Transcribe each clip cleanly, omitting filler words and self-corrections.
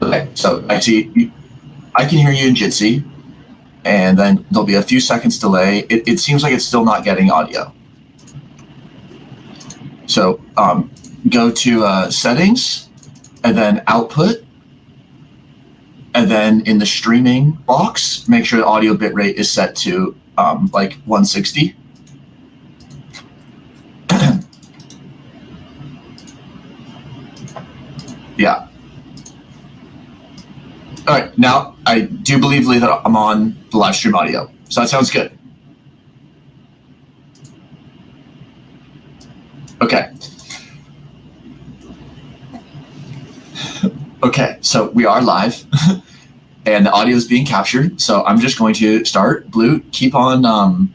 Okay, so I see, I can hear you in Jitsi, and then there'll be a few seconds delay. It seems like it's still not getting audio. So go to settings, and then output, and then in the streaming box, make sure the audio bitrate is set to like 160. Yeah. All right, now I do believe, Lee, that I'm on the live stream audio. So that sounds good. Okay. Okay, so we are live. and the audio is being captured. So I'm just going to start. Blue, keep on.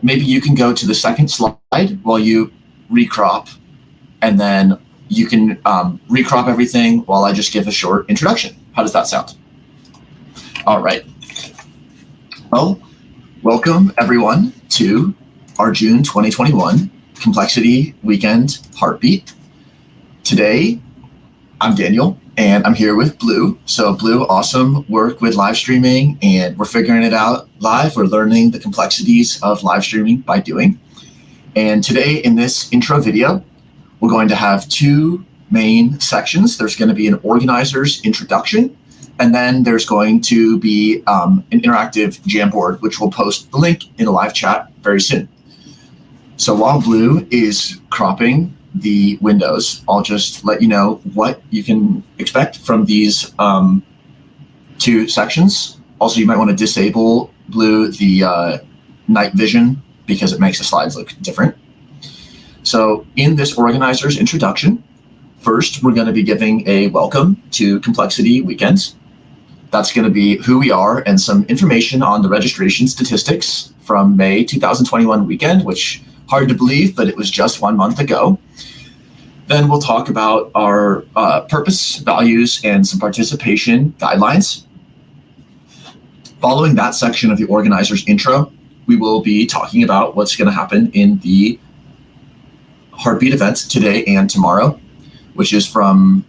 Maybe you can go to the second slide while you recrop, and then you can recrop everything while I just give a short introduction. How does that sound? All right. Well, welcome everyone to our June 2021 Complexity Weekend Heartbeat. Today, I'm Daniel, and I'm here with Blue. So Blue, awesome work with live streaming, and we're figuring it out live. We're learning the complexities of live streaming by doing. And today in this intro video, we're going to have two main sections. There's going to be an organizer's introduction, and then there's going to be an interactive Jamboard, which we'll post the link in a live chat very soon. So while Blue is cropping the windows, I'll just let you know what you can expect from these two sections. Also, you might want to disable, Blue, the night vision because it makes the slides look different. So in this organizer's introduction, first, we're going to be giving a welcome to Complexity Weekends. That's going to be who we are and some information on the registration statistics from May 2021 weekend, which hard to believe, but it was just 1 month ago. Then we'll talk about our purpose, values, and some participation guidelines. Following that section of the organizer's intro, we will be talking about what's going to happen in the Heartbeat events today and tomorrow, which is from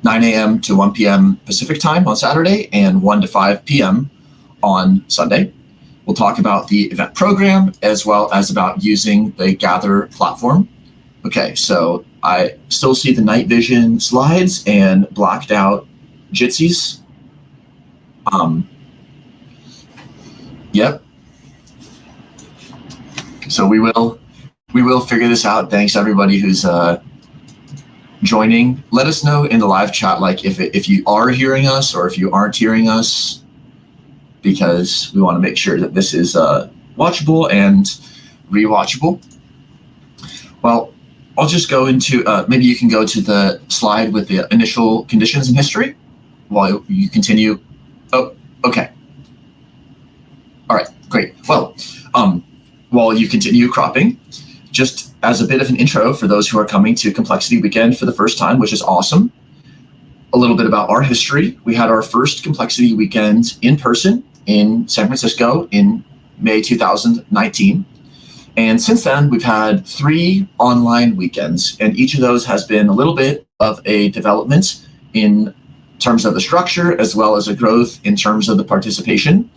9 a.m. to 1 p.m. Pacific time on Saturday and 1 to 5 p.m. on Sunday. We'll talk about the event program as well as about using the Gather platform. Okay, so I still see the night vision slides and blacked out Jitsies. Yep. So we will figure this out. Thanks everybody who's joining. Let us know in the live chat, like if you are hearing us or if you aren't hearing us, because we want to make sure that this is watchable and rewatchable. Well, I'll just go into, maybe you can go to the slide with the initial conditions and history while you continue. Oh, okay. All right, great. Well, while you continue cropping, just as a bit of an intro for those who are coming to Complexity Weekend for the first time, which is awesome, a little bit about our history. We had our first Complexity Weekend in person in San Francisco in May 2019. And since then, we've had 3 online weekends, and each of those has been a little bit of a development in terms of the structure as well as a growth in terms of the participation.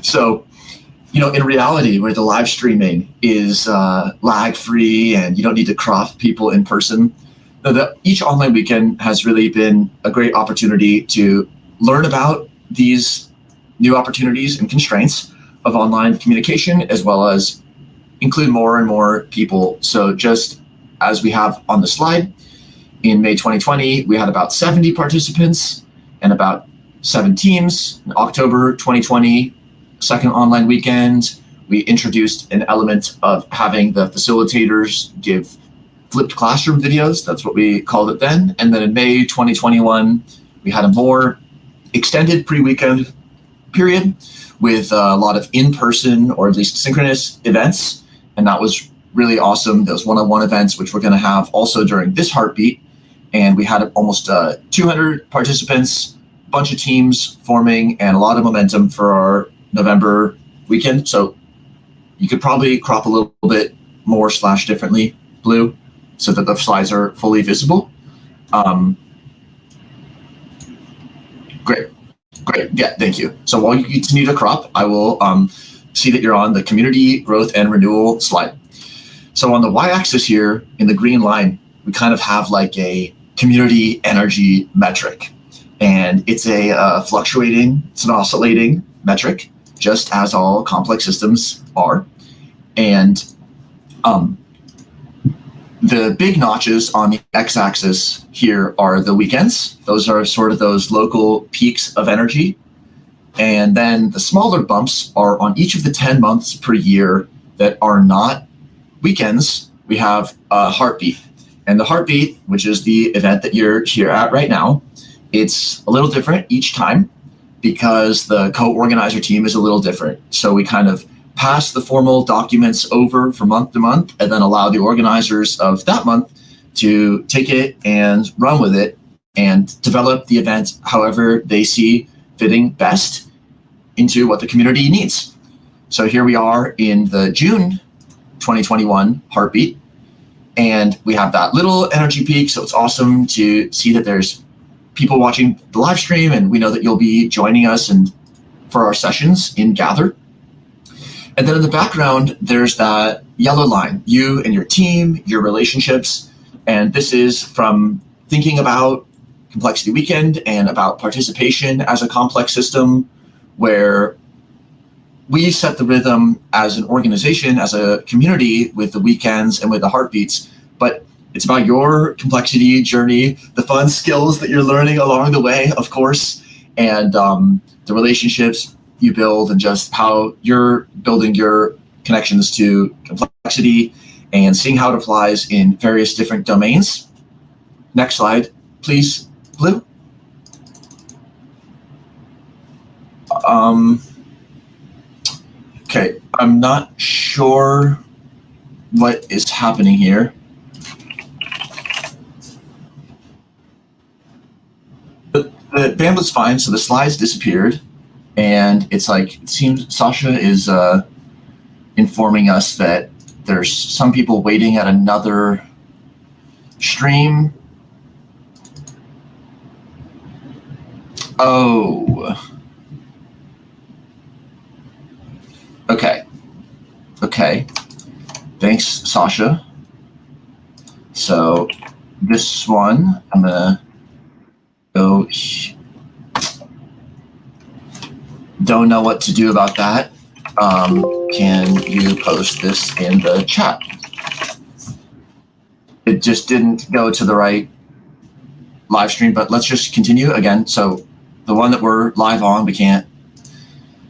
So, you know, in reality, where the live streaming is lag-free and you don't need to crop people in person, each online weekend has really been a great opportunity to learn about these new opportunities and constraints of online communication, as well as include more and more people. So just as we have on the slide, in May 2020, we had about 70 participants and about 7 teams. In October 2020, second online weekend, we introduced an element of having the facilitators give flipped classroom videos. That's what we called it then. And then in May 2021, we had a more extended pre-weekend period with a lot of in-person or at least synchronous events. And that was really awesome. Those one-on-one events, which we're going to have also during this Heartbeat. And we had almost 200 participants, a bunch of teams forming, and a lot of momentum for our November weekend. So you could probably crop a little bit more / differently, Blue, so that the slides are fully visible. Great. Yeah, thank you. So while you continue to crop, I will see that you're on the community growth and renewal slide. So on the y-axis here in the green line, we kind of have like a community energy metric. And it's a fluctuating, it's an oscillating metric, just as all complex systems are. And the big notches on the x-axis here are the weekends. Those are sort of those local peaks of energy. And then the smaller bumps are on each of the 10 months per year that are not weekends. We have a Heartbeat. And the Heartbeat, which is the event that you're here at right now, It's a little different each time because the co-organizer team is a little different. So we kind of pass the formal documents over from month to month and then allow the organizers of that month to take it and run with it and develop the event however they see fitting best into what the community needs. So here we are in the June 2021 Heartbeat, and we have that little energy peak. So it's awesome to see that there's people watching the live stream, and we know that you'll be joining us and for our sessions in Gather. And then in the background, there's that yellow line, you and your team, your relationships. And this is from thinking about Complexity Weekend and about participation as a complex system where we set the rhythm as an organization, as a community with the weekends and with the heartbeats. But it's about your complexity journey, the fun skills that you're learning along the way, of course, and the relationships you build and just how you're building your connections to complexity and seeing how it applies in various different domains. Next slide, please, Blue. Okay, I'm not sure what is happening here. The bandwidth's fine, so the slides disappeared, and it's like, it seems Sasha is informing us that there's some people waiting at another stream. Oh. Okay. Thanks, Sasha. So this one, I'm gonna go. Don't know what to do about that. Can you post this in the chat? It just didn't go to the right live stream, but let's just continue again. So the one that we're live on, we can't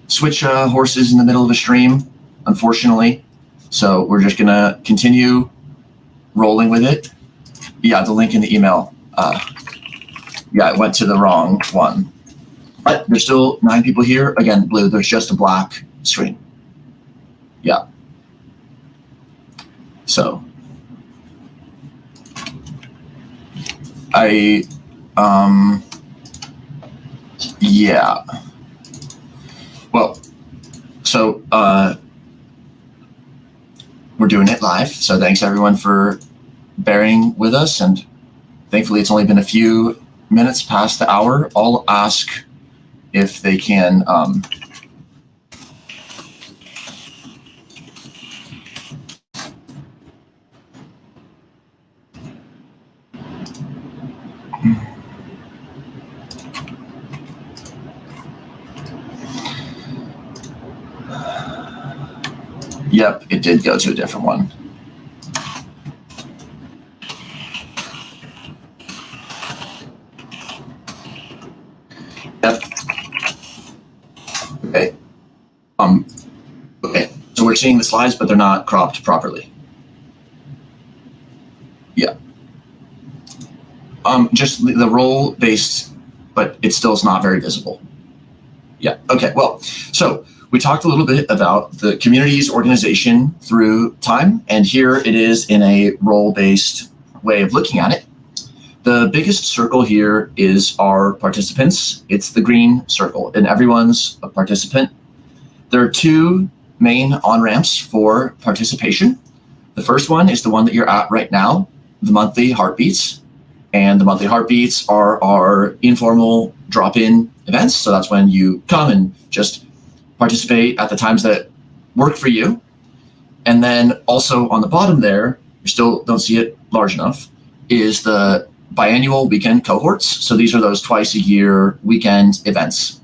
switch horses in the middle of a stream, unfortunately. So we're just gonna continue rolling with it. Yeah, the link in the email. Yeah, it went to the wrong one. But there's still 9 people here. Again, Blue, there's just a black screen. Yeah. So yeah. Well, so we're doing it live. So thanks everyone for bearing with us. And thankfully it's only been a few minutes past the hour. I'll ask if they can Yep, it did go to a different one. Yep. Okay. Okay. So we're seeing the slides, but they're not cropped properly. Yeah. Just the role-based, but it still is not very visible. Yeah. Okay. Well, so we talked a little bit about the community's organization through time, and here it is in a role-based way of looking at it. The biggest circle here is our participants. It's the green circle, and everyone's a participant. There are 2 main on-ramps for participation. The first one is the one that you're at right now, the monthly heartbeats. And the monthly heartbeats are our informal drop-in events. So that's when you come and just participate at the times that work for you. And then also on the bottom there, you still don't see it large enough, is the biannual weekend cohorts. So these are those twice a year weekend events.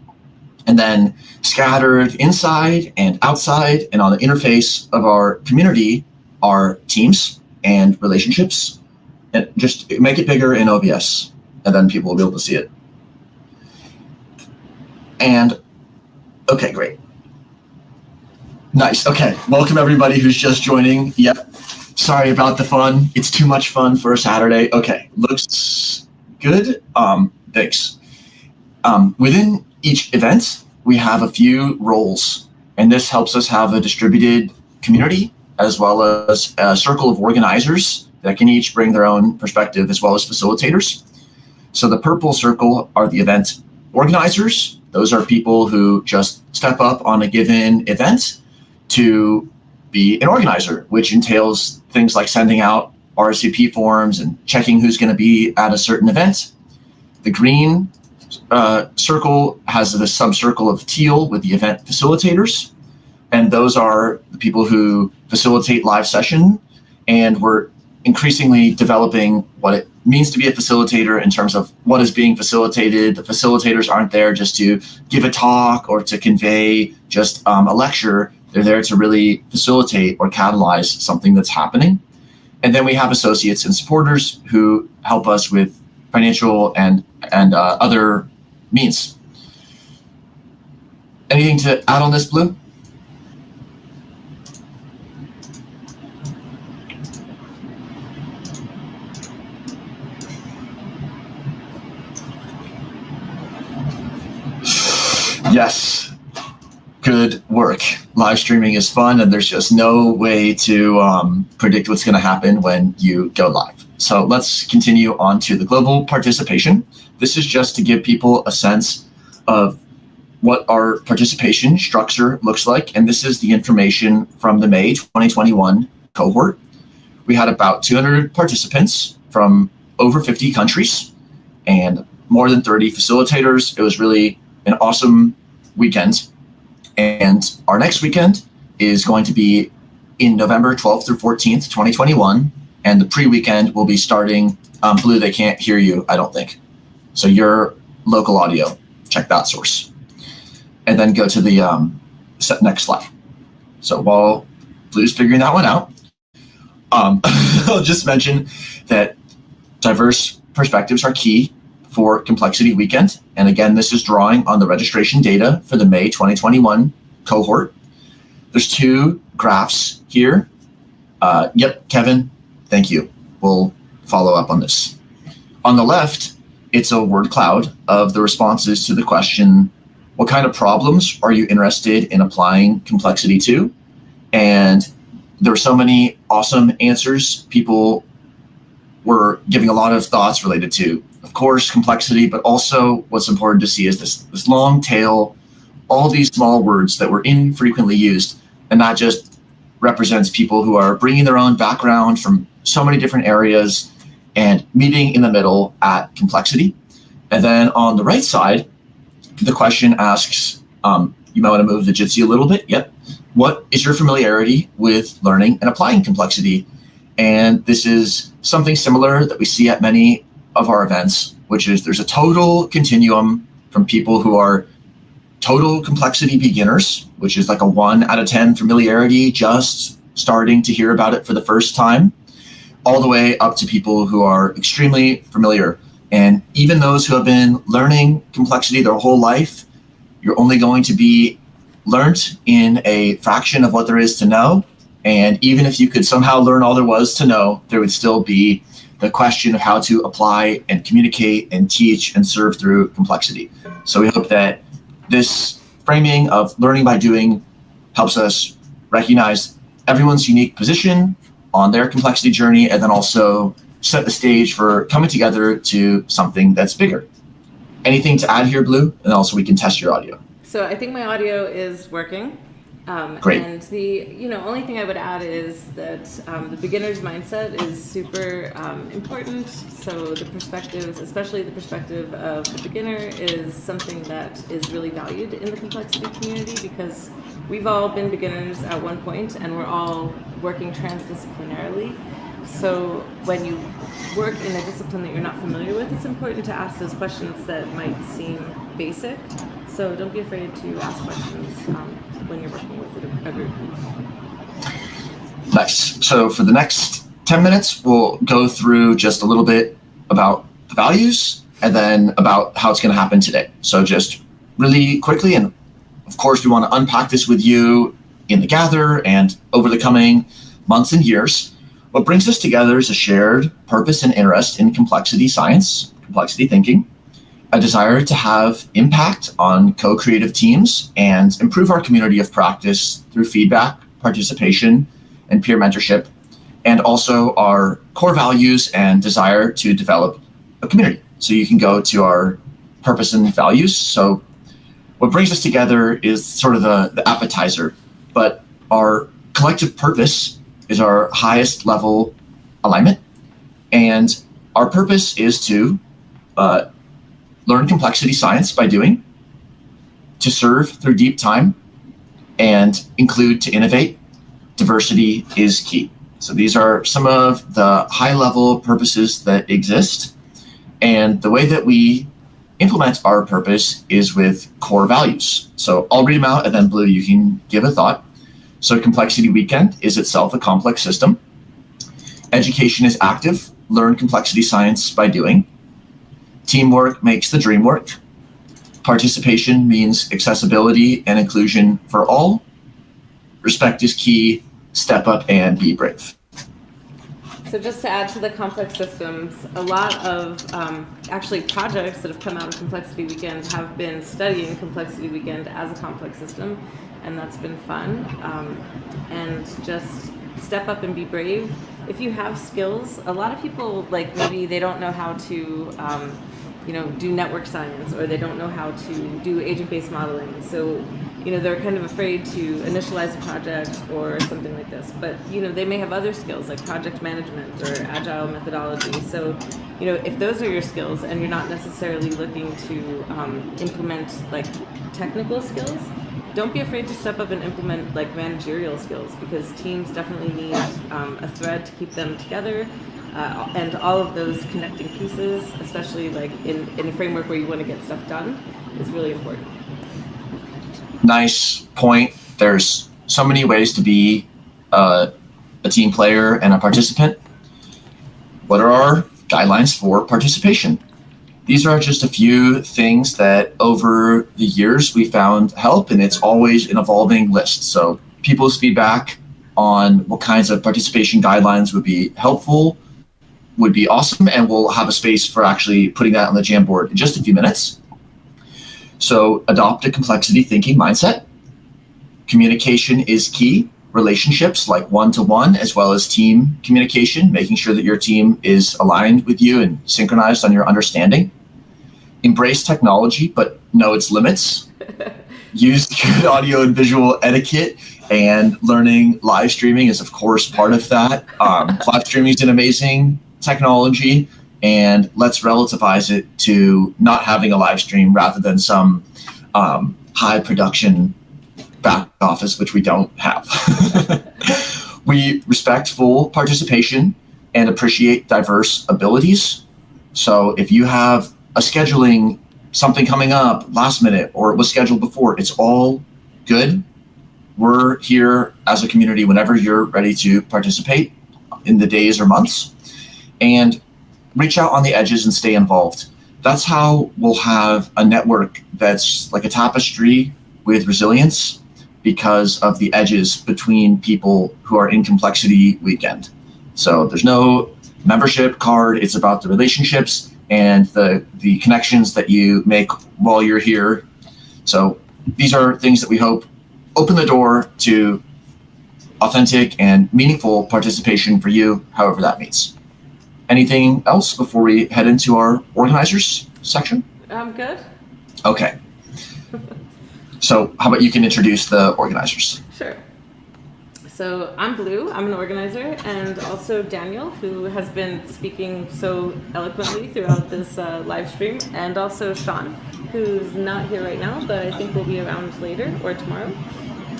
And then scattered inside and outside and on the interface of our community are teams and relationships. And just make it bigger in OBS, and then people will be able to see it. And okay, great. Nice. Okay, welcome everybody who's just joining. Yep. Sorry about the fun. It's too much fun for a Saturday. Okay, looks good. Thanks. Within each event, we have a few roles, and this helps us have a distributed community as well as a circle of organizers that can each bring their own perspective as well as facilitators. So the purple circle are the event organizers. Those are people who just step up on a given event to be an organizer, which entails things like sending out RSVP forms and checking who's going to be at a certain event. The green circle has the subcircle of teal with the event facilitators. And those are the people who facilitate live session. And we're increasingly developing what it means to be a facilitator in terms of what is being facilitated. The facilitators aren't there just to give a talk or to convey just a lecture. They're there to really facilitate or catalyze something that's happening. And then we have associates and supporters who help us with financial and other means. Anything to add on this, Blue? Yes, good work. Live streaming is fun, and there's just no way to predict what's going to happen when you go live. So let's continue on to the global participation. This is just to give people a sense of what our participation structure looks like, and this is the information from the May 2021 cohort. We had about 200 participants from over 50 countries and more than 30 facilitators. It was really an awesome weekend. And our next weekend is going to be in November 12th through 14th, 2021. And the pre-weekend will be starting, Blue, they can't hear you, I don't think. So your local audio, check that source. And then go to the next slide. So while Blue's figuring that one out, I'll just mention that diverse perspectives are key for Complexity Weekend. And again, this is drawing on the registration data for the May 2021 cohort. There's two graphs here. Yep, Kevin, thank you. We'll follow up on this. On the left, it's a word cloud of the responses to the question, what kind of problems are you interested in applying complexity to? And there were so many awesome answers. People were giving a lot of thoughts related to, of course, complexity, but also what's important to see is this long tail, all these small words that were infrequently used, and that just represents people who are bringing their own background from so many different areas and meeting in the middle at complexity. And then on the right side, the question asks, you might want to move the Jitsi a little bit. Yep. What is your familiarity with learning and applying complexity? And this is something similar that we see at many of our events, which is there's a total continuum from people who are total complexity beginners, which is like a 1 out of 10 familiarity, just starting to hear about it for the first time, all the way up to people who are extremely familiar. And even those who have been learning complexity their whole life, you're only going to be learned in a fraction of what there is to know. And even if you could somehow learn all there was to know, there would still be the question of how to apply and communicate and teach and serve through complexity. So we hope that this framing of learning by doing helps us recognize everyone's unique position on their complexity journey, and then also set the stage for coming together to something that's bigger. Anything to add here, Blue? And also we can test your audio. So I think my audio is working. Great. And the only thing I would add is that the beginner's mindset is super important. So the perspective, especially the perspective of the beginner, is something that is really valued in the complexity community, because we've all been beginners at one point and we're all working transdisciplinarily. So when you work in a discipline that you're not familiar with, it's important to ask those questions that might seem basic. So don't be afraid to ask questions when you're working with a group. Nice. So for the next 10 minutes, we'll go through just a little bit about the values and then about how it's going to happen today. So just really quickly, and of course, we want to unpack this with you in the Gather and over the coming months and years. What brings us together is a shared purpose and interest in complexity science, complexity thinking. a desire to have impact on co-creative teams and improve our community of practice through feedback, participation, and peer mentorship, and also our core values and desire to develop a community. So you can go to our purpose and values. So what brings us together is sort of the appetizer, but our collective purpose is our highest level alignment. And our purpose is to learn complexity science by doing, to serve through deep time, and include to innovate. Diversity is key. So these are some of the high-level purposes that exist. And the way that we implement our purpose is with core values. So I'll read them out, and then Blue, you can give a thought. So Complexity Weekend is itself a complex system. Education is active. Learn complexity science by doing. Teamwork makes the dream work. Participation means accessibility and inclusion for all. Respect is key. Step up and be brave. So just to add to the complex systems, a lot of actually projects that have come out of Complexity Weekend have been studying Complexity Weekend as a complex system, and that's been fun. And just step up and be brave. If you have skills, a lot of people, like maybe they don't know how to do network science, or they don't know how to do agent-based modeling. So, they're kind of afraid to initialize a project or something like this. But, they may have other skills like project management or agile methodology. So, if those are your skills and you're not necessarily looking to implement like technical skills, don't be afraid to step up and implement like managerial skills, because teams definitely need a thread to keep them together. And all of those connecting pieces, especially like in a framework where you want to get stuff done, is really important. Nice point. There's so many ways to be a team player and a participant. What are our guidelines for participation? These are just a few things that over the years we found help, and it's always an evolving list. So people's feedback on what kinds of participation guidelines would be helpful would be awesome, and we'll have a space for actually putting that on the Jamboard in just a few minutes. So adopt a complexity thinking mindset. Communication is key. Relationships like one-to-one, as well as team communication, making sure that your team is aligned with you and synchronized on your understanding. Embrace technology, but know its limits. Use good audio and visual etiquette, and learning live streaming is, of course, part of that. Live streaming is an amazing technology, and let's relativize it to not having a live stream rather than some high production back office, which we don't have. We respect full participation and appreciate diverse abilities. So if you have a scheduling something coming up last minute, or it was scheduled before, it's all good. We're here as a community whenever you're ready to participate in the days or months, and reach out on the edges and stay involved. That's how we'll have a network that's like a tapestry with resilience, because of the edges between people who are in Complexity Weekend. So there's no membership card. It's about the relationships and the connections that you make while you're here. So these are things that we hope open the door to authentic and meaningful participation for you, however that means. Anything else before we head into our organizers section? I'm good. Okay. So how about you can introduce the organizers? Sure. So I'm Blue, I'm an organizer, and also Daniel, who has been speaking so eloquently throughout this live stream, and also Sean, who's not here right now, but I think will be around later or tomorrow.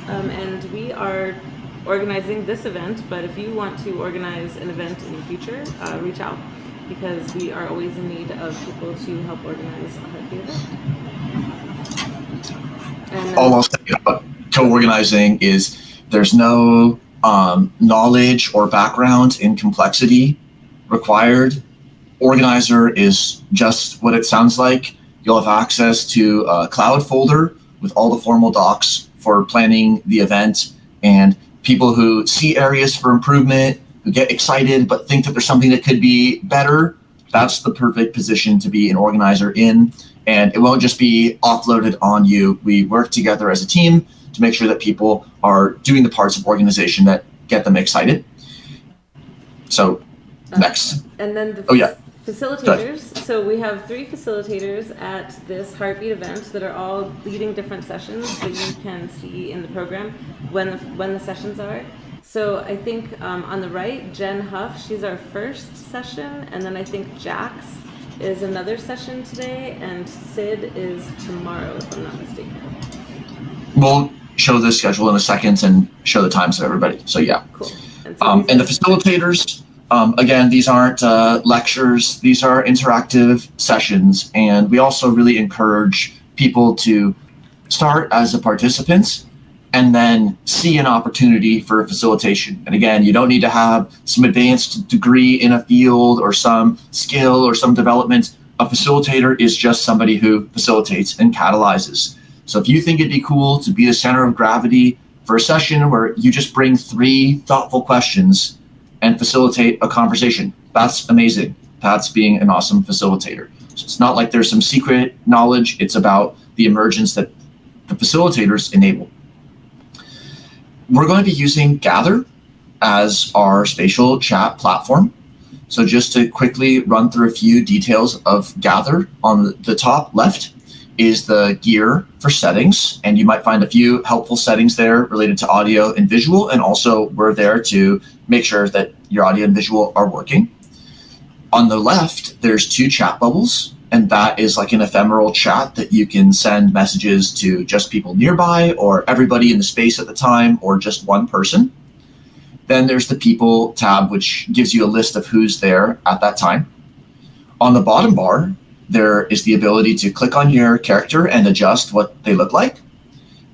And we are organizing this event, but if you want to organize an event in the future, reach out, because we are always in need of people to help organize a heartbeat event. And all I'll say about co-organizing is there's no knowledge or background in complexity required. Organizer is just what it sounds like. You'll have access to a cloud folder with all the formal docs for planning the event, and people who see areas for improvement, who get excited but think that there's something that could be better. That's the perfect position to be an organizer in. And it won't just be offloaded on you. We work together as a team to make sure that people are doing the parts of organization that get them excited. So next. And then the facilitators. So we have 3 facilitators at this Heartbeat event that are all leading different sessions that you can see in the program when the sessions are. So I think on the right, Jen Huff, she's our first session, and then I think Jax is another session today, and Sid is tomorrow, if I'm not mistaken. We'll show the schedule in a second and show the times of everybody. So yeah. Cool. And the facilitators, again, these aren't lectures. These are interactive sessions. And we also really encourage people to start as a participant and then see an opportunity for facilitation. And again, you don't need to have some advanced degree in a field or some skill or some development. A facilitator is just somebody who facilitates and catalyzes. So if you think it'd be cool to be the center of gravity for a session where you just bring 3 thoughtful questions and facilitate a conversation, that's amazing. That's being an awesome facilitator. So it's not like there's some secret knowledge. It's about the emergence that the facilitators enable. We're going to be using Gather as our spatial chat platform. So just to quickly run through a few details of Gather, on the top left is the gear for settings, and you might find a few helpful settings there related to audio and visual, and also we're there to make sure that your audio and visual are working. On the left, there's 2 chat bubbles, and that is like an ephemeral chat that you can send messages to just people nearby or everybody in the space at the time or just one person. Then there's the people tab, which gives you a list of who's there at that time. On the bottom bar, there is the ability to click on your character and adjust what they look like.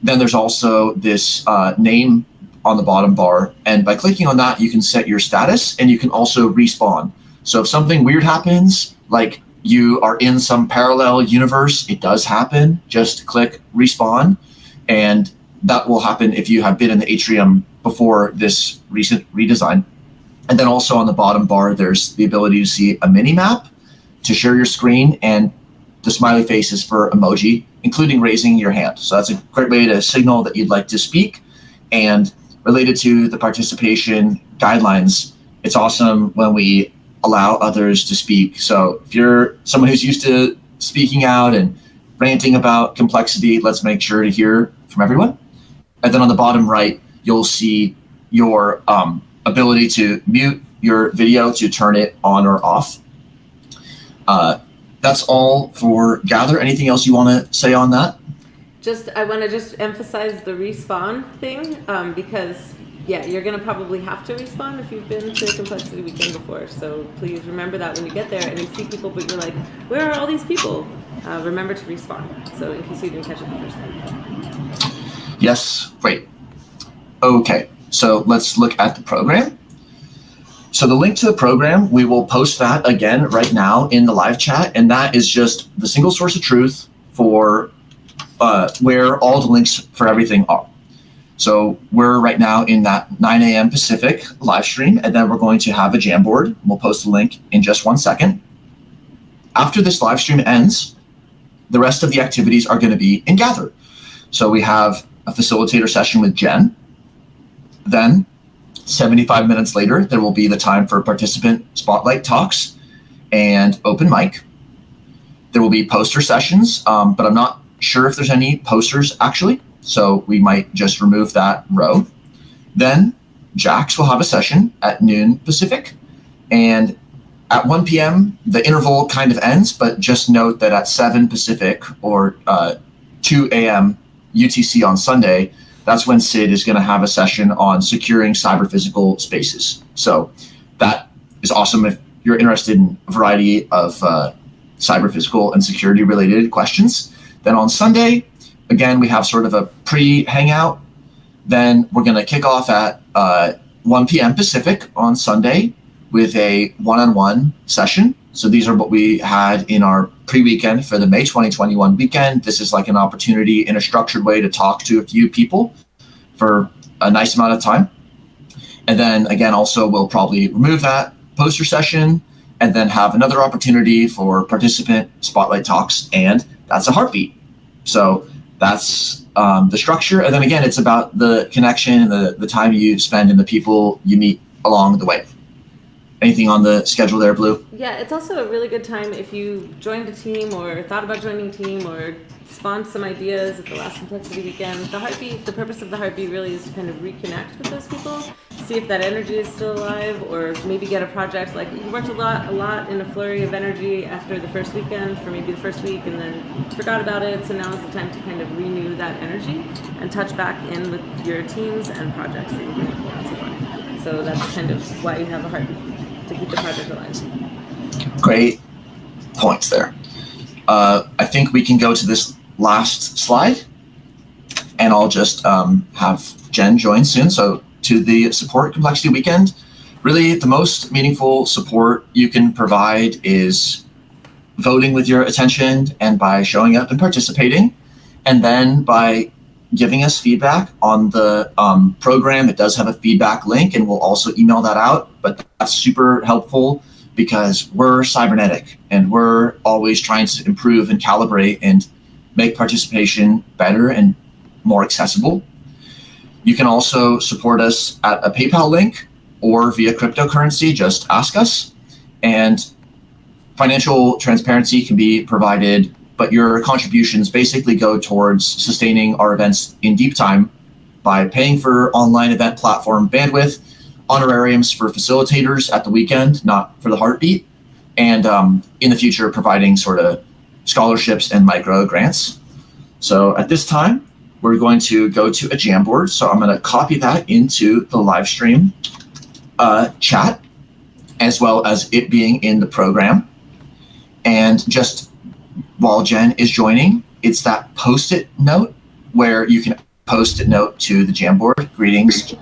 Then there's also this name on the bottom bar. And by clicking on that, you can set your status and you can also respawn. So if something weird happens, like you are in some parallel universe, it does happen. Just click respawn, and that will happen if you have been in the atrium before this recent redesign. And then also on the bottom bar, there's the ability to see a mini map to share your screen and the smiley faces for emoji, including raising your hand. So that's a great way to signal that you'd like to speak. And related to the participation guidelines, it's awesome when we allow others to speak. So if you're someone who's used to speaking out and ranting about complexity, let's make sure to hear from everyone. And then on the bottom right, you'll see your ability to mute your video to turn it on or off. That's all for Gather. Anything else you want to say on that? I want to just emphasize the respawn thing, because you're going to probably have to respawn if you've been to Complexity Weekend before. So please remember that when you get there and you see people, but you're like, where are all these people? Remember to respawn. So in case you didn't catch it the first time. Yes, great. Okay, so let's look at the program. So the link to the program, we will post that again right now in the live chat, and that is just the single source of truth for where all the links for everything are. So we're right now in that 9 a.m. Pacific live stream, and then we're going to have a Jamboard. We'll post the link in just 1 second. After this live stream ends, the rest of the activities are going to be in Gather. So we have a facilitator session with Jen. Then 75 minutes later, there will be the time for participant spotlight talks and open mic. There will be poster sessions, but I'm not sure if there's any posters actually. So we might just remove that row. Then Jax will have a session at noon Pacific. And at 1 p.m., the interval kind of ends, but just note that at 7 Pacific or 2 a.m. UTC on Sunday, that's when Sid is going to have a session on securing cyber-physical spaces. So that is awesome if you're interested in a variety of cyber-physical and security-related questions. Then on Sunday, again, we have sort of a pre-hangout. Then we're going to kick off at 1 p.m. Pacific on Sunday with a one-on-one session. So these are what we had in our pre-weekend for the May 2021 weekend. This is like an opportunity in a structured way to talk to a few people for a nice amount of time. And then again, also we'll probably remove that poster session and then have another opportunity for participant spotlight talks and that's a heartbeat. So that's the structure. And then again, it's about the connection and the time you spend and the people you meet along the way. Anything on the schedule there, Blue? Yeah, it's also a really good time if you joined a team or thought about joining a team or spawned some ideas at the last Complexity weekend. The purpose of the heartbeat really is to kind of reconnect with those people, see if that energy is still alive, or maybe get a project. Like you worked a lot in a flurry of energy after the first weekend for maybe the first week and then forgot about it. So now is the time to kind of renew that energy and touch back in with your teams and projects that you've been working on so far. So that's kind of why you have a heartbeat, to keep the project alive. Great points there. I think we can go to this last slide, and I'll just have Jen join soon. So to the support Complexity weekend, really the most meaningful support you can provide is voting with your attention and by showing up and participating, and then by giving us feedback on the program. It does have a feedback link, and we'll also email that out, but that's super helpful because we're cybernetic and we're always trying to improve and calibrate and make participation better and more accessible. You can also support us at a PayPal link or via cryptocurrency. Just ask us. And financial transparency can be provided, but your contributions basically go towards sustaining our events in deep time by paying for online event platform bandwidth, honorariums for facilitators at the weekend, not for the heartbeat, and in the future providing sort of scholarships and micro grants. So at this time, we're going to go to a Jamboard. So I'm going to copy that into the Livestream chat, as well as it being in the program. And just while Jen is joining, it's that post-it note where you can post-it note to the Jamboard. Greetings,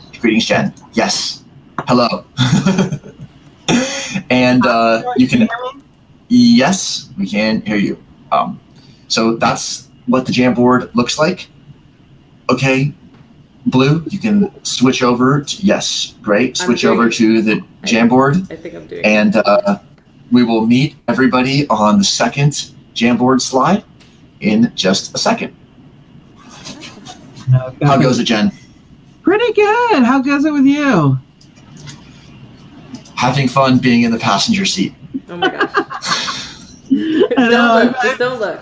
Jen. Yes. Hello. And you can, yes, we can hear you. So that's what the Jamboard looks like. Okay, Blue, you can switch over to, yes, great. Switch over to the Jamboard. I think I'm doing and we will meet everybody on the second Jamboard slide in just a second. How goes it, Jen? Pretty good. How goes it with you? Having fun being in the passenger seat. Oh my gosh. Don't look.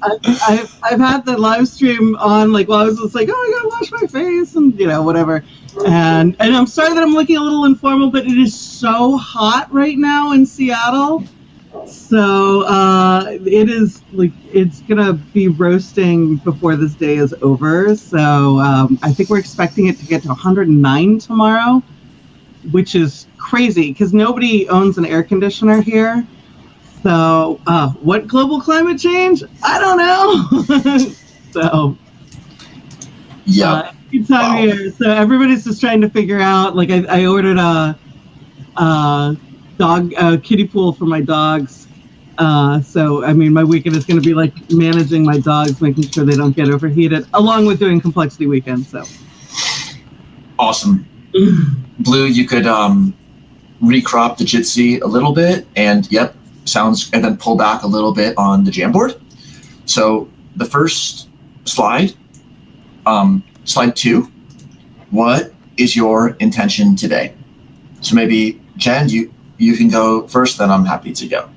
I've had the live stream on, like, while I was just like, oh, I gotta wash my face and, you know, whatever. And I'm sorry that I'm looking a little informal, but it is so hot right now in Seattle. So it is, like, it's gonna be roasting before this day is over. So I think we're expecting it to get to 109 tomorrow, which is crazy because nobody owns an air conditioner here. So what global climate change? I don't know. So yeah, good time here. So everybody's just trying to figure out, like, I ordered a kiddie pool for my dogs. So I mean, my weekend is going to be like managing my dogs, making sure they don't get overheated, along with doing Complexity weekend. So awesome. Blue, you could recrop the Jitsi a little bit, and yep, sounds, and then pull back a little bit on the Jamboard. So the first slide, slide 2, what is your intention today? So maybe Jen, you can go first, then I'm happy to go.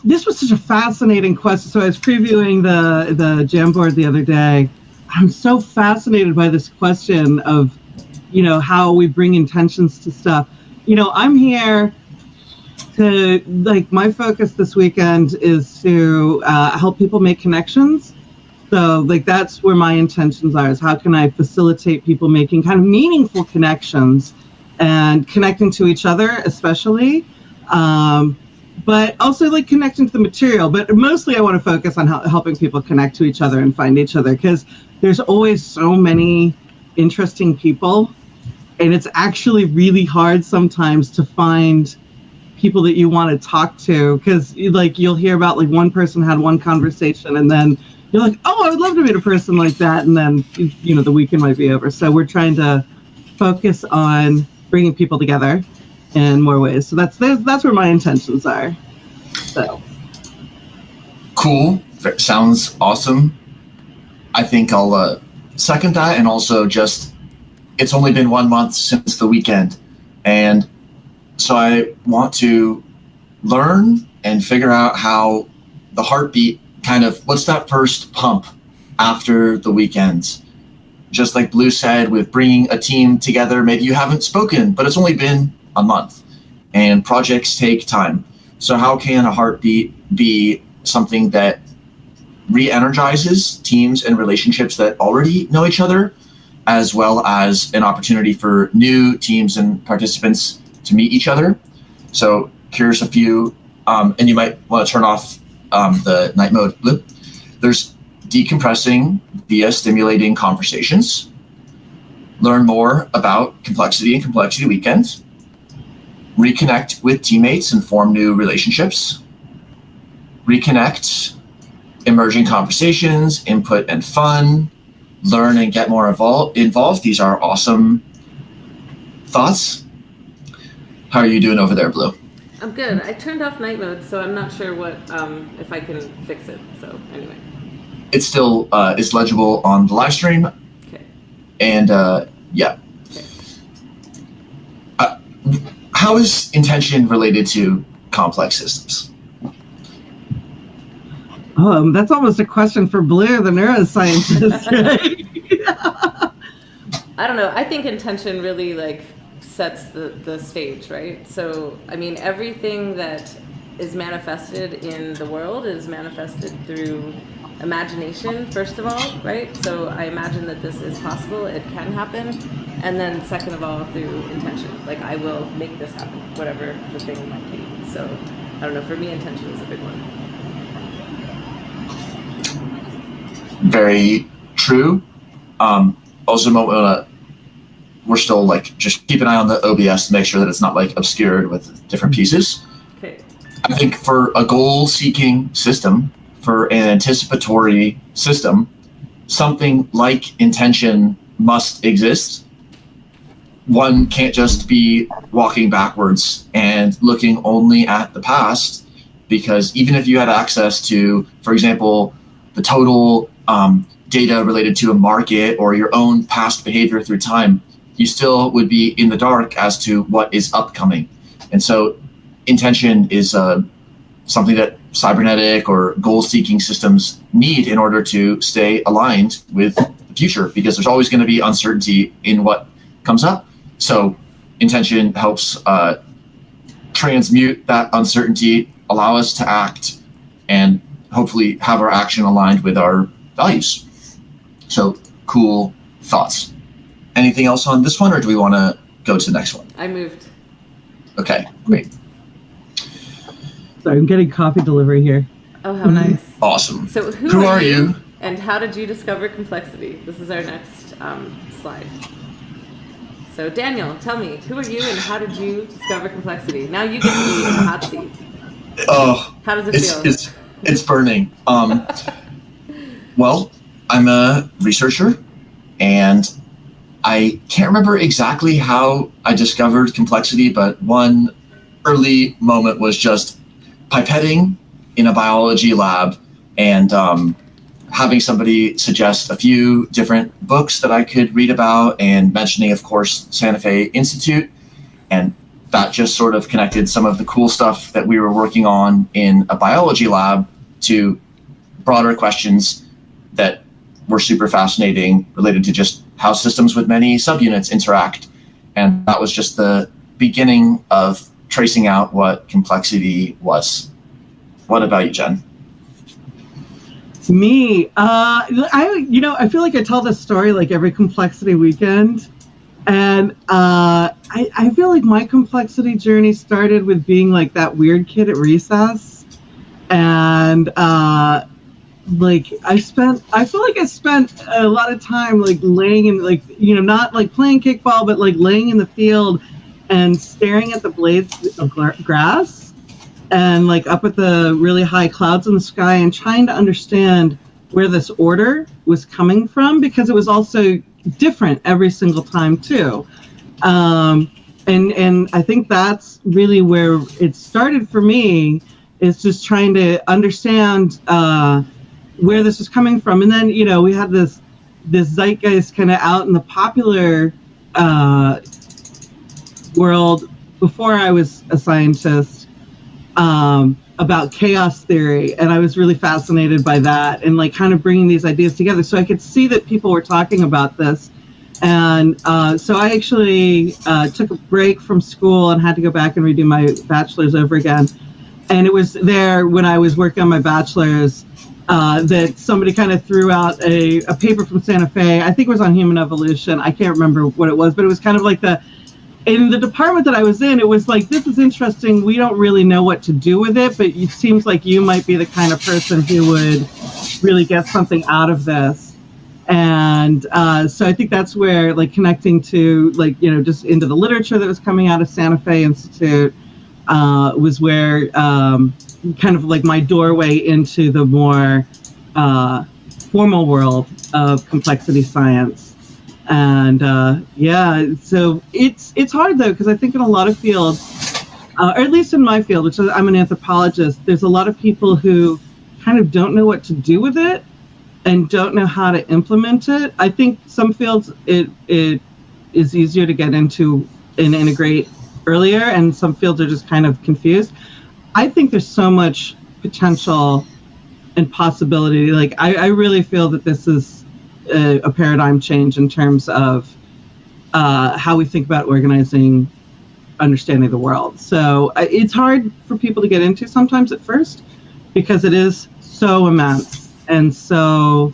This was such a fascinating question. So I was previewing the Jamboard the other day. I'm so fascinated by this question of, you know, how we bring intentions to stuff. You know, I'm here to, like, my focus this weekend is to help people make connections. So, like, that's where my intentions are, is how can I facilitate people making kind of meaningful connections and connecting to each other, especially. But also, like, connecting to the material. But mostly I want to focus on helping people connect to each other and find each other, because there's always so many interesting people. And it's actually really hard sometimes to find people that you want to talk to, because, like, you'll hear about, like, one person had one conversation and then you're like, oh, I would love to meet a person like that. And then, you know, the weekend might be over. So we're trying to focus on bringing people together in more ways. So that's where my intentions are. So Cool. Sounds awesome. I think I'll second that, and also just it's only been 1 month since the weekend, and so I want to learn and figure out how the heartbeat kind of what's that first pump after the weekends. Just like Blue said, with bringing a team together, maybe you haven't spoken, but it's only been a month, and projects take time. So how can a heartbeat be something that re-energizes teams and relationships that already know each other, as well as an opportunity for new teams and participants to meet each other? So here's a few, and you might want to turn off the night mode loop. There's decompressing via stimulating conversations, learn more about complexity and complexity weekends, reconnect with teammates and form new relationships, reconnect, emerging conversations, input and fun, learn and get more involved. These are awesome thoughts. How are you doing over there, Blue? I'm good. I turned off night mode, so I'm not sure what if I can fix it. So anyway. It still is legible on the live stream. Okay. And yeah. Okay. How is intention related to complex systems? That's almost a question for Blue, the neuroscientist, right? I don't know. I think intention really like sets the stage, right? So, I mean, everything that is manifested in the world is manifested through imagination, first of all, right? So I imagine that this is possible, it can happen. And then second of all, through intention. Like, I will make this happen, whatever the thing might be. So, I don't know, for me, intention is a big one. Very true. Also, we're still like, just keep an eye on the OBS to make sure that it's not like obscured with different pieces. Okay. I think for a goal-seeking system, for an anticipatory system, something like intention must exist. One can't just be walking backwards and looking only at the past, because even if you had access to, for example, the total data related to a market or your own past behavior through time, you still would be in the dark as to what is upcoming. And so intention is something that cybernetic or goal-seeking systems need in order to stay aligned with the future, because there's always going to be uncertainty in what comes up. So intention helps transmute that uncertainty, allow us to act, and hopefully have our action aligned with our values. So cool thoughts. Anything else on this one, or do we want to go to the next one? I moved. Okay, great. Sorry, I'm getting coffee delivery here. Oh, how nice. Awesome. So who are you? And how did you discover complexity? This is our next slide. So Daniel, tell me, who are you and how did you discover complexity? Now you get to be in the hot seat. Oh, how does it feel? It's burning. Well, I'm a researcher, and I can't remember exactly how I discovered complexity, but one early moment was just pipetting in a biology lab and having somebody suggest a few different books that I could read about, and mentioning, of course, Santa Fe Institute. And that just sort of connected some of the cool stuff that we were working on in a biology lab to broader questions that were super fascinating, related to just how systems with many subunits interact. And that was just the beginning of tracing out what complexity was. What about you, Jen? Me, I feel like I tell this story like every complexity weekend. And I feel like my complexity journey started with being like that weird kid at recess. And like I feel like I spent a lot of time like laying in, like, not like playing kickball, but like laying in the field and staring at the blades of grass and like up at the really high clouds in the sky and trying to understand where this order was coming from, because it was also different every single time too. And I think that's really where it started for me. is just trying to understand where this is coming from. And then, we had this zeitgeist kind of out in the popular world before I was a scientist, about chaos theory, and I was really fascinated by that, and like kind of bringing these ideas together. So I could see that people were talking about this, and so I actually took a break from school and had to go back and redo my bachelor's over again. And it was there when I was working on my bachelor's that somebody kind of threw out a paper from Santa Fe. I think it was on human evolution. I can't remember what it was, but it was kind of like in the department that I was in, it was like, this is interesting. We don't really know what to do with it, but it seems like you might be the kind of person who would really get something out of this. And so I think that's where, like, connecting to, like, just into the literature that was coming out of Santa Fe Institute was where kind of like my doorway into the more formal world of complexity science. And so it's hard though, because I think in a lot of fields, or at least in my field, which I'm an anthropologist, there's a lot of people who kind of don't know what to do with it and don't know how to implement it. I think some fields it is easier to get into and integrate earlier, and some fields are just kind of confused. I think there's so much potential and possibility. Like I really feel that this is a paradigm change in terms of how we think about organizing, understanding the world. So it's hard for people to get into sometimes at first, because it is so immense and so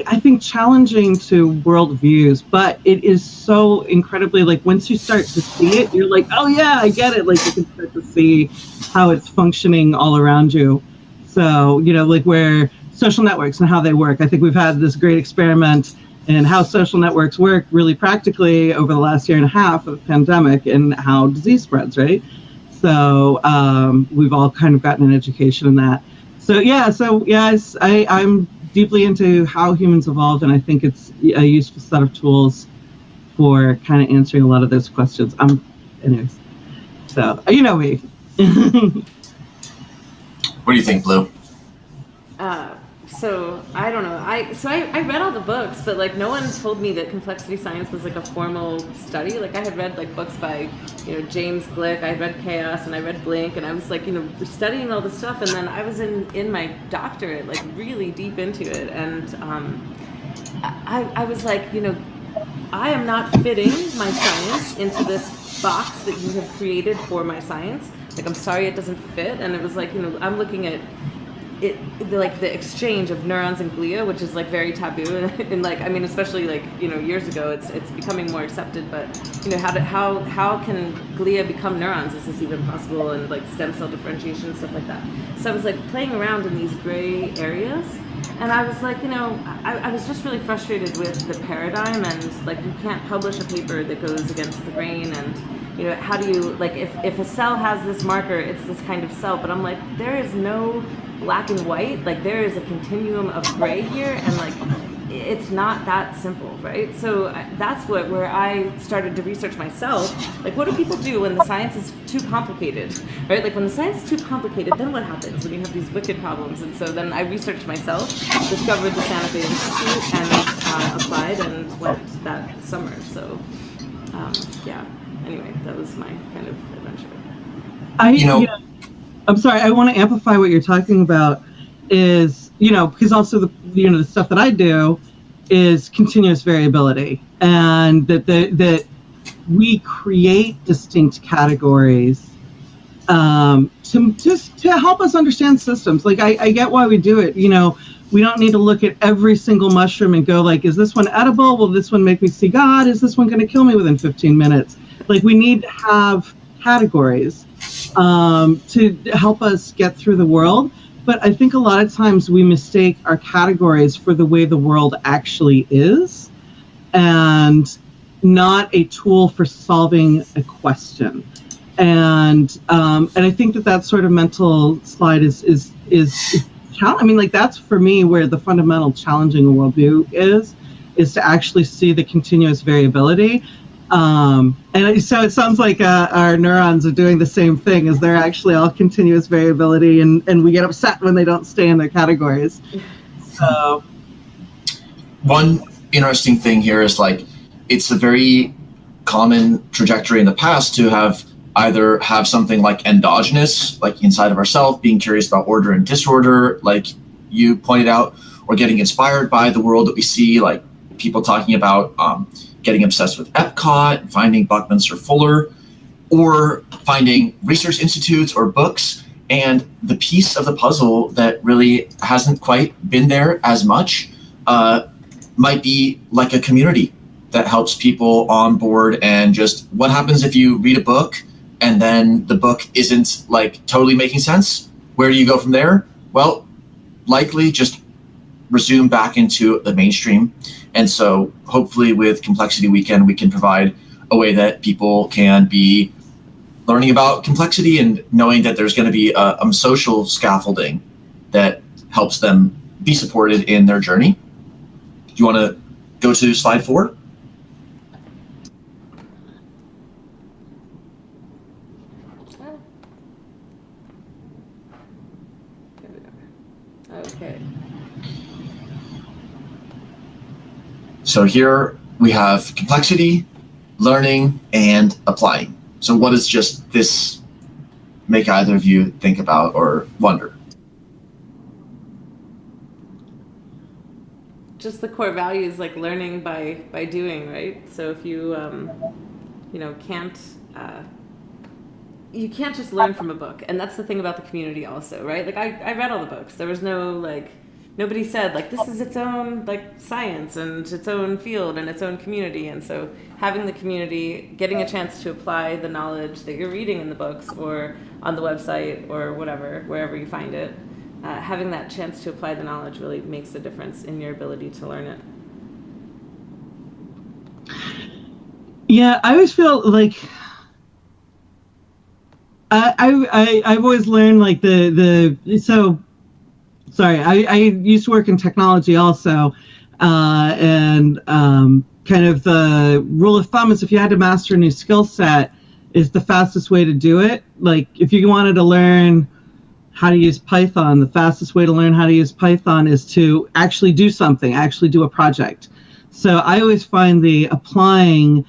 I think challenging to worldviews, but it is so incredibly, like, once you start to see it, you're like, oh yeah, I get it. Like, you can start to see how it's functioning all around you. So, like where social networks and how they work. I think we've had this great experiment in how social networks work really practically over the last year and a half of the pandemic, and how disease spreads, right? So we've all kind of gotten an education in that. So yes, I'm deeply into how humans evolved, and I think it's a useful set of tools for kind of answering a lot of those questions. Anyways, so me. What do you think, Blue? So I don't know. I read all the books, but like no one told me that complexity science was like a formal study. Like I had read like books by, James Glick. I read Chaos and I read Blink, and I was like, studying all this stuff. And then I was in my doctorate, like really deep into it, and I was like, I am not fitting my science into this box that you have created for my science. Like, I'm sorry, it doesn't fit. And it was like, I'm looking at it, like the exchange of neurons and glia, which is like very taboo, and like, I mean, especially like, years ago, it's becoming more accepted, but how can glia become neurons? Is this even possible? And like stem cell differentiation, stuff like that. So I was like playing around in these gray areas, and I was like, I was just really frustrated with the paradigm, and like, you can't publish a paper that goes against the grain, and how do you, like, if a cell has this marker, it's this kind of cell, but I'm like, there is no black and white, like there is a continuum of gray here, and like it's not that simple, right? So that's where I started to research myself. Like, what do people do when the science is too complicated, right? Like when the science is too complicated, then what happens when you have these wicked problems? And so then I researched myself, discovered the Santa Fe Institute, and applied and went that summer. So anyway, that was my kind of adventure. I'm sorry, I want to amplify what you're talking about is, because also the stuff that I do is continuous variability, and that we create distinct categories to help us understand systems. Like I get why we do it. We don't need to look at every single mushroom and go like, is this one edible? Will this one make me see God? Is this one going to kill me within 15 minutes? Like, we need to have categories to help us get through the world. But I think a lot of times we mistake our categories for the way the world actually is, and not a tool for solving a question. And I think that sort of mental slide is I mean, like, that's for me where the fundamental challenging a worldview is to actually see the continuous variability. And so it sounds like our neurons are doing the same thing, as they're actually all continuous variability, and we get upset when they don't stay in their categories. So one interesting thing here is like, it's a very common trajectory in the past to either have something like endogenous, like inside of ourselves, being curious about order and disorder, like you pointed out, or getting inspired by the world that we see, like people talking about getting obsessed with Epcot, finding Buckminster Fuller, or finding research institutes or books. And the piece of the puzzle that really hasn't quite been there as much might be like a community that helps people on board. And just what happens if you read a book and then the book isn't like totally making sense? Where do you go from there? Well, likely just resume back into the mainstream. And so hopefully with Complexity Weekend, we can provide a way that people can be learning about complexity and knowing that there's going to be a social scaffolding that helps them be supported in their journey. Do you want to go to slide 4? Okay. So here we have complexity, learning, and applying. So what does just this make either of you think about or wonder? Just the core values, like learning by doing, right? So if you you can't just learn from a book. And that's the thing about the community also, right? Like I read all the books. There was nobody said like this is its own like science and its own field and its own community. And so having the community, getting a chance to apply the knowledge that you're reading in the books or on the website or whatever, wherever you find it, having that chance to apply the knowledge really makes a difference in your ability to learn it. yeah, I always feel like I've always learned like I used to work in technology also, and kind of the rule of thumb is if you had to master a new skill set is the fastest way to do it. Like if you wanted to learn how to use Python, the fastest way to learn how to use Python is to actually do something, actually do a project. So I always find the applying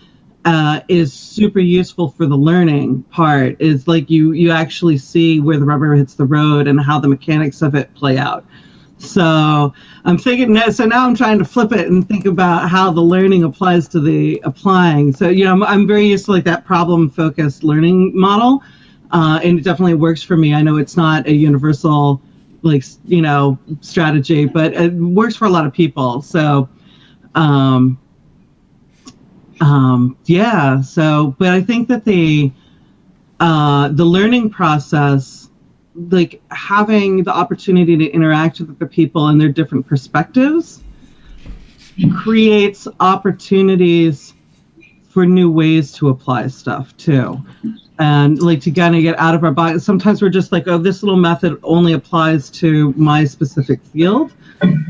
is super useful for the learning part. Is like you actually see where the rubber hits the road and how the mechanics of it play out. So I'm thinking so now I'm trying to flip it and think about how the learning applies to the applying. So I'm very used to like that problem focused learning model, and it definitely works for me. I know it's not a universal strategy, but it works for a lot of people. So but I think that the learning process, like having the opportunity to interact with other people and their different perspectives, creates opportunities for new ways to apply stuff too. And like to kind of get out of our box. Sometimes we're just like, oh, this little method only applies to my specific field.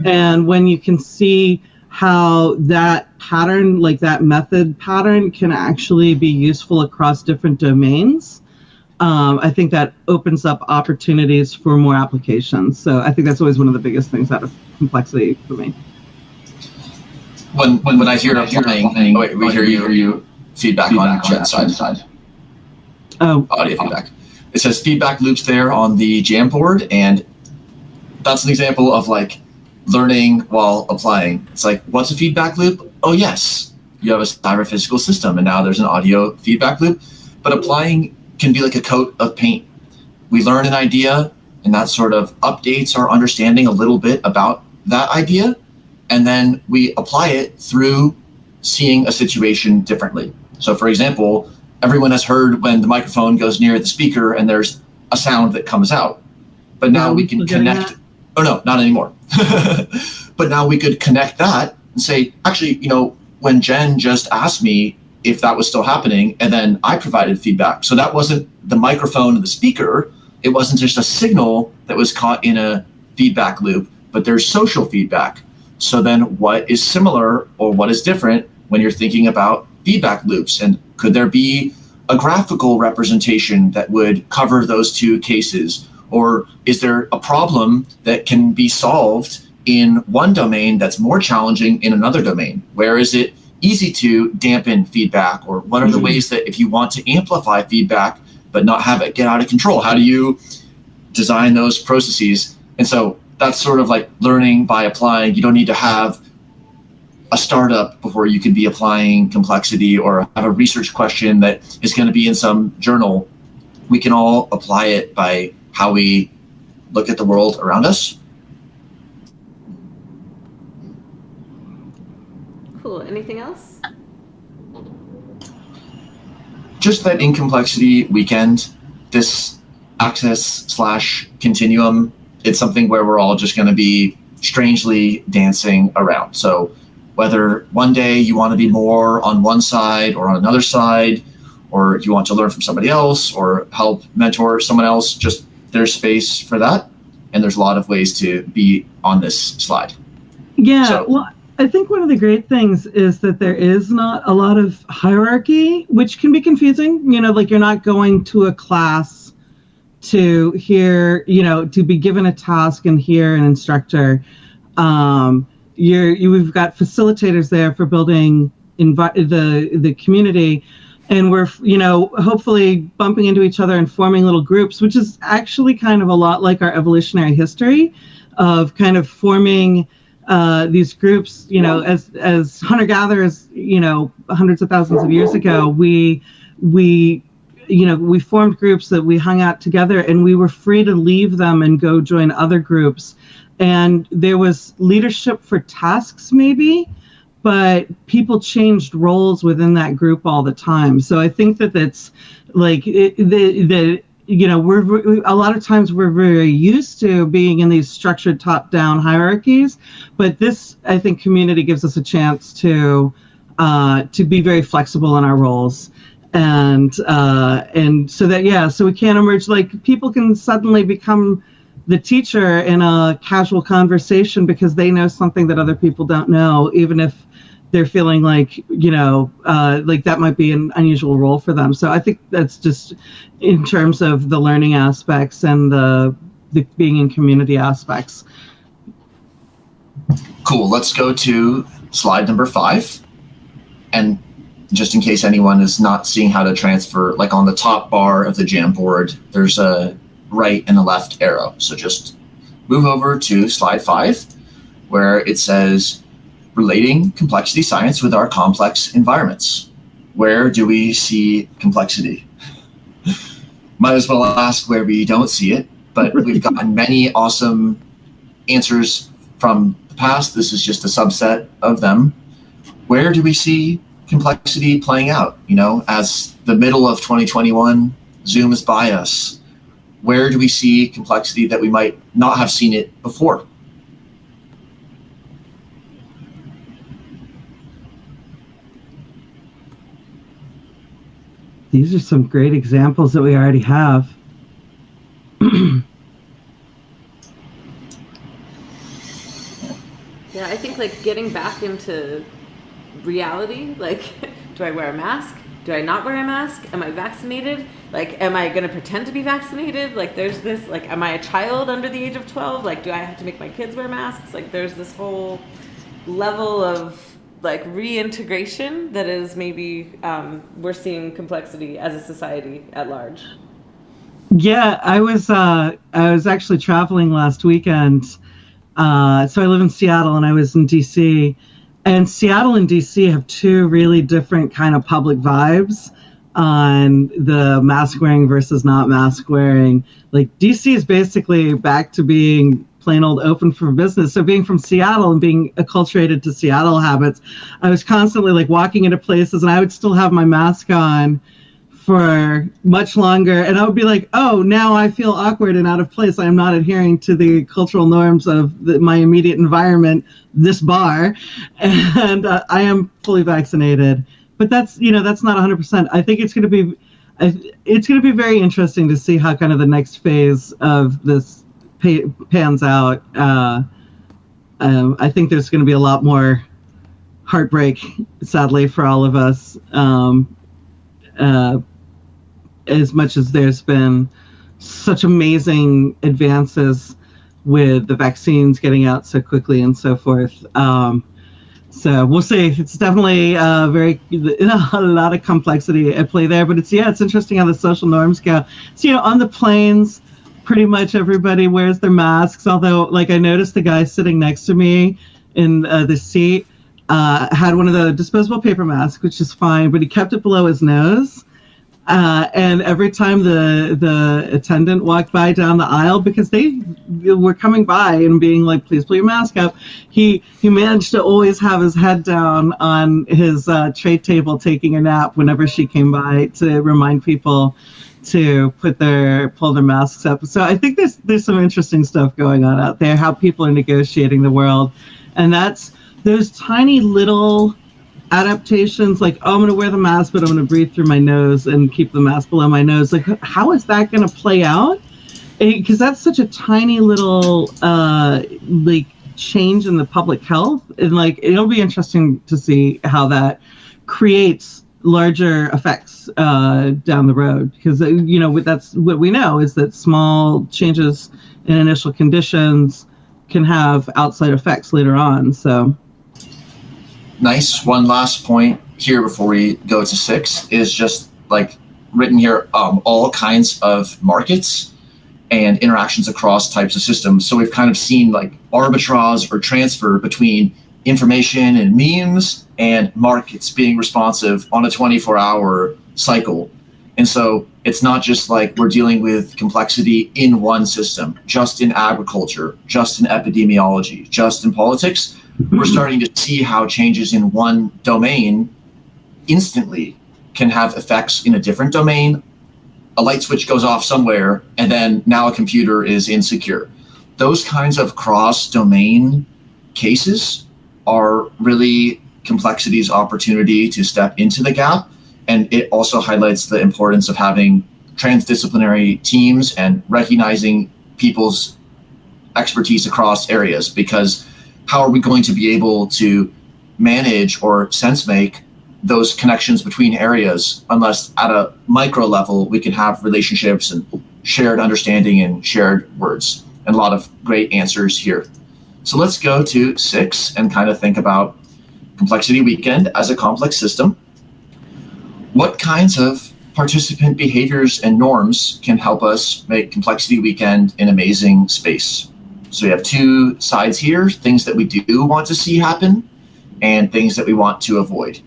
And when you can see how that pattern, like that method pattern, can actually be useful across different domains, I think that opens up opportunities for more applications. So I think that's always one of the biggest things out of complexity for me. When I hear applying, we hear you feedback on Jen's side. Oh, audio feedback. It says feedback loops there on the Jamboard, and that's an example of like learning while applying. It's like, what's a feedback loop? Oh yes, you have a cyber-physical system, and now there's an audio feedback loop. But applying can be like a coat of paint. We learn an idea, and that sort of updates our understanding a little bit about that idea, and then we apply it through seeing a situation differently. So for example, everyone has heard when the microphone goes near the speaker and there's a sound that comes out. But now we can connect. Oh no, not anymore. But now we could connect that and say, actually, when Jen just asked me if that was still happening, and then I provided feedback. So that wasn't the microphone and the speaker. It wasn't just a signal that was caught in a feedback loop, but there's social feedback. So then what is similar or what is different when you're thinking about feedback loops? And could there be a graphical representation that would cover those two cases? Or is there a problem that can be solved in one domain that's more challenging in another domain? Where is it easy to dampen feedback? Or what are the ways that if you want to amplify feedback but not have it get out of control, how do you design those processes? And so that's sort of like learning by applying. You don't need to have a startup before you can be applying complexity, or have a research question that is going to be in some journal. We can all apply it by how we look at the world around us. Cool. Anything else? Just that in complexity weekend, this axis/continuum, it's something where we're all just going to be strangely dancing around. So whether one day you want to be more on one side or on another side, or you want to learn from somebody else or help mentor someone else, just there's space for that. And there's a lot of ways to be on this slide. Yeah, So, well, I think one of the great things is that there is not a lot of hierarchy, which can be confusing. Like you're not going to a class to hear, to be given a task and hear an instructor. We've got facilitators there for building the community, and we're hopefully bumping into each other and forming little groups, which is actually kind of a lot like our evolutionary history of kind of forming these groups. As hunter-gatherers, hundreds of thousands of years ago, we formed groups that we hung out together, and we were free to leave them and go join other groups. And there was leadership for tasks, maybe, but people changed roles within that group all the time. So I think that that's like we're a lot of times we're very used to being in these structured top-down hierarchies, but this, I think, community gives us a chance to be very flexible in our roles. And so that, so we can't emerge, like people can suddenly become the teacher in a casual conversation because they know something that other people don't know, even if they're feeling like, like that might be an unusual role for them. So I think that's just in terms of the learning aspects and the being in community aspects. Cool. Let's go to slide number 5. And just in case anyone is not seeing how to transfer, like on the top bar of the Jamboard, there's a right and a left arrow. So just move over to slide 5, where it says relating complexity science with our complex environments. Where do we see complexity? Might as well ask where we don't see it, but we've gotten many awesome answers from the past. This is just a subset of them. Where do we see complexity playing out? As the middle of 2021 zooms by us, where do we see complexity that we might not have seen it before? These are some great examples that we already have. Yeah, I think like getting back into reality, like do I wear a mask? Do I not wear a mask? Am I vaccinated? Like, am I going to pretend to be vaccinated? Like, there's this, like, am I a child under the age of 12? Like, do I have to make my kids wear masks? Like, there's this whole level of, like, reintegration that is maybe we're seeing complexity as a society at large. Yeah, I was actually traveling last weekend. So I live in Seattle, and I was in DC. And Seattle and DC have two really different kind of public vibes on the mask wearing versus not mask wearing. Like DC is basically back to being plain old open for business. So being from Seattle and being acculturated to Seattle habits, I was constantly like walking into places and I would still have my mask on for much longer. And I would be like, oh, now I feel awkward and out of place. I'm not adhering to the cultural norms of my immediate environment, this bar. And I am fully vaccinated. But that's not 100%. I think it's going to be very interesting to see how kind of the next phase of this pans out. I think there's going to be a lot more heartbreak, sadly, for all of us. As much as there's been such amazing advances with the vaccines getting out so quickly and so forth. So we'll see. It's definitely a lot of complexity at play there, but it's interesting how the social norms go. So, on the planes, pretty much everybody wears their masks, although, like, I noticed the guy sitting next to me in the seat had one of the disposable paper masks, which is fine, but he kept it below his nose. And every time the attendant walked by down the aisle, because they were coming by and being like, please pull your mask up, he managed to always have his head down on his tray table taking a nap whenever she came by, to remind people to pull their masks up. So I think there's some interesting stuff going on out there, how people are negotiating the world. And that's those tiny little adaptations, like, I'm going to wear the mask, but I'm going to breathe through my nose and keep the mask below my nose. Like, how is that going to play out? Because that's such a tiny little like change in the public health, and like it'll be interesting to see how that creates larger effects down the road. Because that's what we know, is that small changes in initial conditions can have outside effects later on. So. Nice. One last point here before we go to 6 is just like written here, all kinds of markets and interactions across types of systems. So we've kind of seen like arbitrage or transfer between information and memes and markets being responsive on a 24-hour cycle. And so it's not just like we're dealing with complexity in one system, just in agriculture, just in epidemiology, just in politics. We're starting to see how changes in one domain instantly can have effects in a different domain. A light switch goes off somewhere, and then now a computer is insecure. Those kinds of cross-domain cases are really complexity's opportunity to step into the gap. And it also highlights the importance of having transdisciplinary teams and recognizing people's expertise across areas, because how are we going to be able to manage or sense make those connections between areas unless at a micro level we can have relationships and shared understanding and shared words? And a lot of great answers here. So let's go to 6 and kind of think about Complexity Weekend as a complex system. What kinds of participant behaviors and norms can help us make Complexity Weekend an amazing space? So we have two sides here, things that we do want to see happen and things that we want to avoid.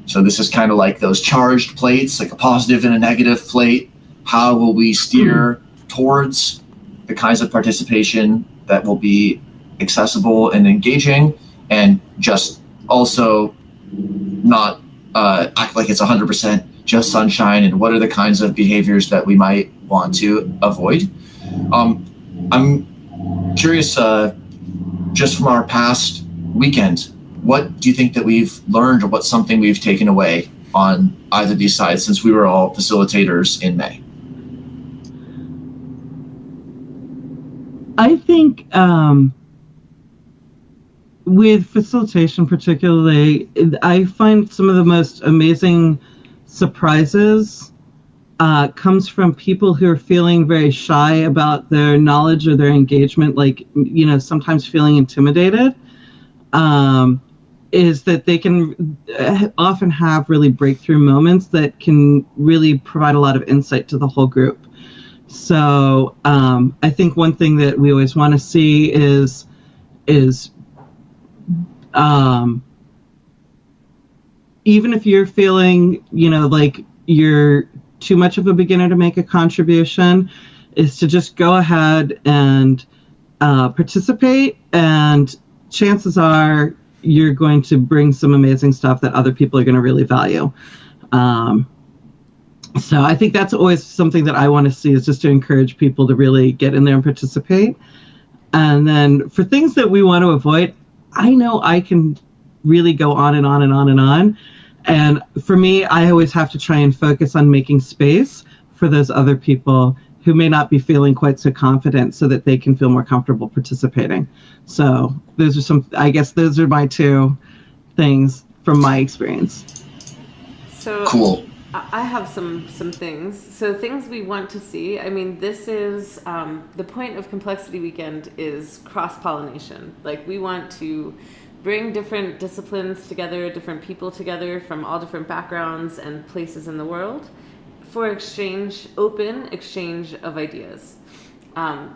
So this is kind of like those charged plates, like a positive and a negative plate. How will we steer towards the kinds of participation that will be accessible and engaging, and just also not act like it's 100% just sunshine, and what are the kinds of behaviors that we might want to avoid? I'm curious, just from our past weekend, what do you think that we've learned, or what's something we've taken away on either of these sides, since we were all facilitators in May? I think with facilitation particularly, I find some of the most amazing surprises comes from people who are feeling very shy about their knowledge or their engagement, like, sometimes feeling intimidated, is that they can often have really breakthrough moments that can really provide a lot of insight to the whole group. So I think one thing that we always want to see is even if you're feeling, like you're too much of a beginner to make a contribution, is to just go ahead and participate, and chances are you're going to bring some amazing stuff that other people are going to really value. So I think that's always something that I want to see, is just to encourage people to really get in there and participate. And then for things that we want to avoid, I know I can really go on and on and on and on. And for me, I always have to try and focus on making space for those other people who may not be feeling quite so confident, so that they can feel more comfortable participating. So those are my two things. from my experience. So Cool. I have some things. So things we want to see. I mean, this is the point of Complexity Weekend is cross-pollination. Like, we want to bring different disciplines together, different people together from all different backgrounds and places in the world for exchange, open exchange of ideas.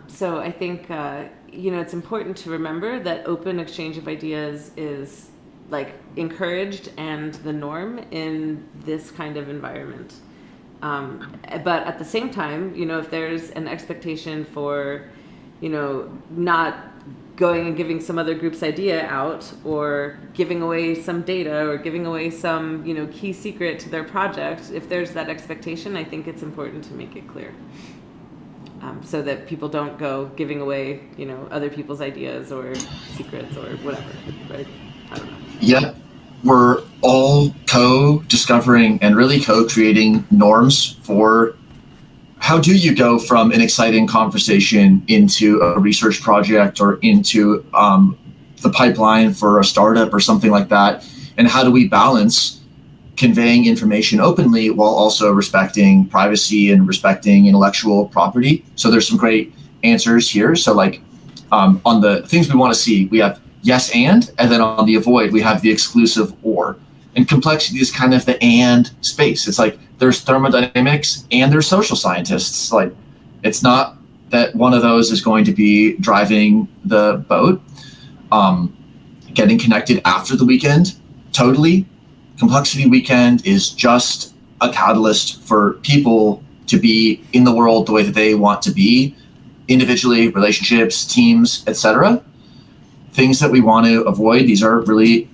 So I think it's important to remember that open exchange of ideas is like encouraged and the norm in this kind of environment. But at the same time, if there's an expectation for, not going and giving some other group's idea out, or giving away some data, or giving away some, key secret to their project, if there's that expectation, I think it's important to make it clear. So that people don't go giving away, other people's ideas or secrets or whatever, right? I don't know. Yeah, we're all co-discovering and really co-creating norms for how do you go from an exciting conversation into a research project or into the pipeline for a startup or something like that, and how do we balance conveying information openly while also respecting privacy and respecting intellectual property. So there's some great answers here. So like on the things we want to see, we have yes and then on the avoid, we have the exclusive or. And complexity is kind of the and space. It's like there's thermodynamics and there's social scientists. Like it's not that one of those is going to be driving the boat. Getting connected after the weekend, totally. Complexity Weekend is just a catalyst for people to be in the world the way that they want to be, individually, relationships, teams, etc. Things that we want to avoid, these are really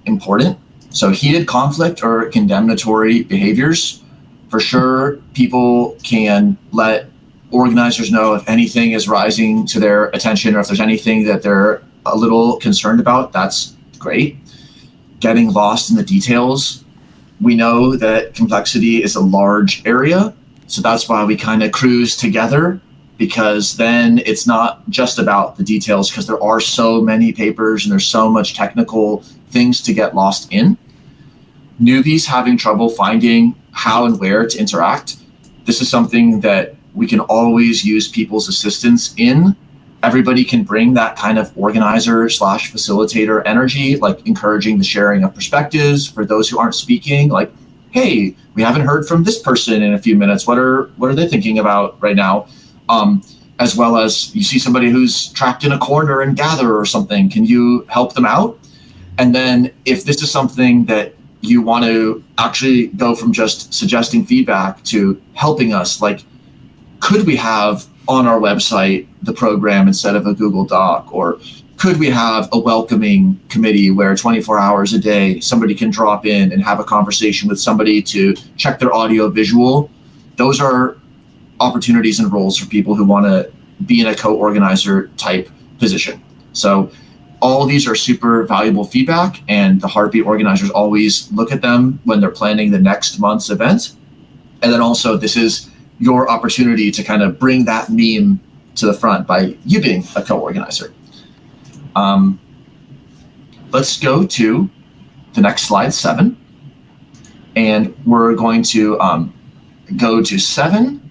important. So heated conflict or condemnatory behaviors, for sure, people can let organizers know if anything is rising to their attention or if there's anything that they're a little concerned about. That's great. Getting lost in the details. We know that complexity is a large area, so that's why we kind of cruise together, because then it's not just about the details, because there are so many papers and there's so much technical things to get lost in. Newbies having trouble finding how and where to interact. This is something that we can always use people's assistance in. Everybody can bring that kind of organizer/facilitator energy, like encouraging the sharing of perspectives for those who aren't speaking. Like, hey, we haven't heard from this person in a few minutes. What are they thinking about right now? As well as you see somebody who's trapped in a corner and gather or something. Can you help them out? And then if this is something that you want to actually go from just suggesting feedback to helping us, like, could we have on our website the program instead of a Google Doc? Or could we have a welcoming committee where 24 hours a day somebody can drop in and have a conversation with somebody to check their audio visual? Those are opportunities and roles for people who want to be in a co-organizer type position. So all of these are super valuable feedback, and the Heartbeat organizers always look at them when they're planning the next month's event. And then also this is your opportunity to kind of bring that meme to the front by you being a co-organizer. Let's go to the next slide, 7. And we're going to go to 7.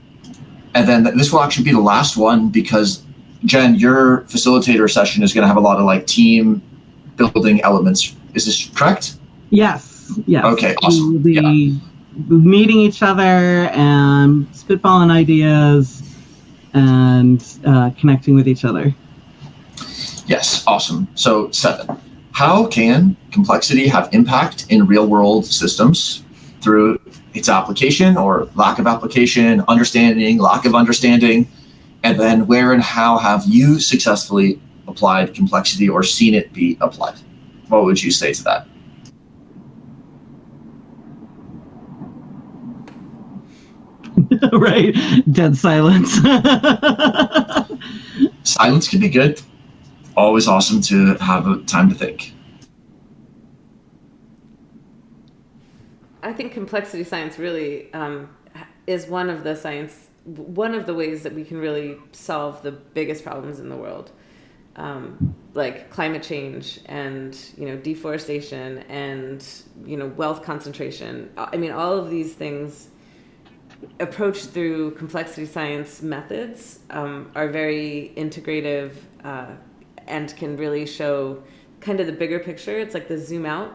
And then this will actually be the last one, because Jen, your facilitator session is going to have a lot of like team building elements. Is this correct? Yes. Okay, awesome. We'll be meeting each other and spitballing ideas and connecting with each other. Yes, awesome. So 7, how can complexity have impact in real world systems through its application or lack of application, understanding, lack of understanding, and then where and how have you successfully applied complexity or seen it be applied? What would you say to that? Right. Dead silence. Silence can be good. Always awesome to have a time to think. I think complexity science really is one of the ways that we can really solve the biggest problems in the world. like climate change and, deforestation and, wealth concentration. I mean, all of these things approached through complexity science methods are very integrative and can really show kind of the bigger picture. It's like the zoom out,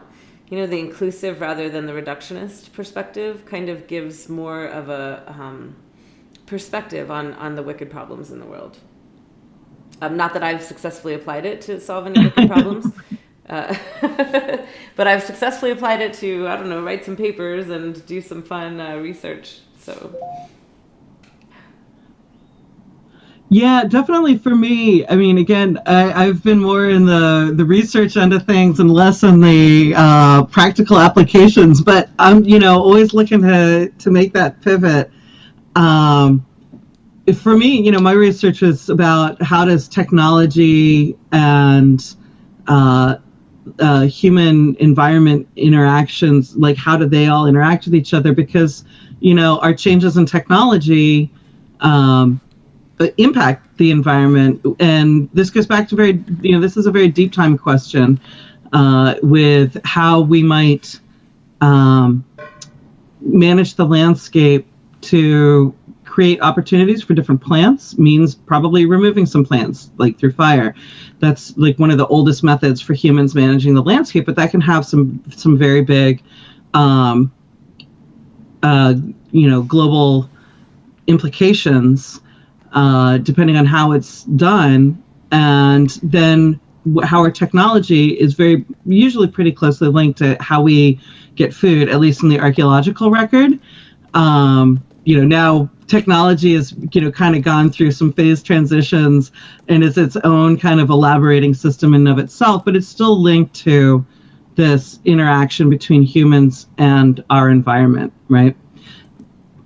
the inclusive rather than the reductionist perspective kind of gives more of a perspective on the wicked problems in the world. Not that I've successfully applied it to solve any wicked problems, but I've successfully applied it to, I don't know, write some papers and do some fun research. So. Yeah, definitely for me. I mean, again, I've been more in the research end of things and less in the practical applications, but I'm, always looking to make that pivot. For me, my research is about how does technology and human environment interactions, like how do they all interact with each other? Because, our changes in technology impact the environment. And this goes back to this is a very deep time question with how we might manage the landscape to create opportunities for different plants means probably removing some plants, like through fire. That's like one of the oldest methods for humans managing the landscape, but that can have some very big, global implications, depending on how it's done. And then how our technology is usually pretty closely linked to how we get food, at least in the archaeological record. Now technology has, kind of gone through some phase transitions and is its own kind of elaborating system in and of itself, but it's still linked to this interaction between humans and our environment, right?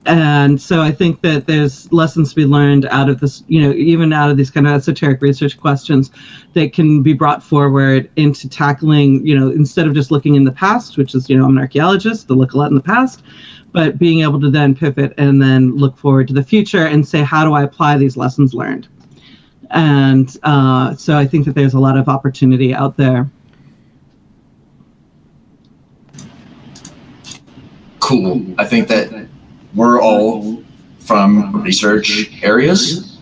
And so I think that there's lessons to be learned out of this, even out of these kind of esoteric research questions that can be brought forward into tackling, instead of just looking in the past, which is, I'm an archaeologist, to look a lot in the past, but being able to then pivot and then look forward to the future and say, how do I apply these lessons learned? And so I think that there's a lot of opportunity out there. Cool. I think that we're all from research areas,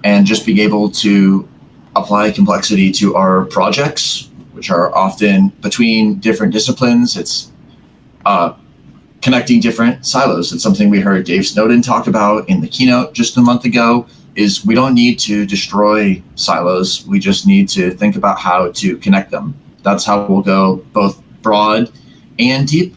and just being able to apply complexity to our projects, which are often between different disciplines. It's connecting different silos. It's something we heard Dave Snowden talk about in the keynote just a month ago, is we don't need to destroy silos. We just need to think about how to connect them. That's how we'll go both broad and deep.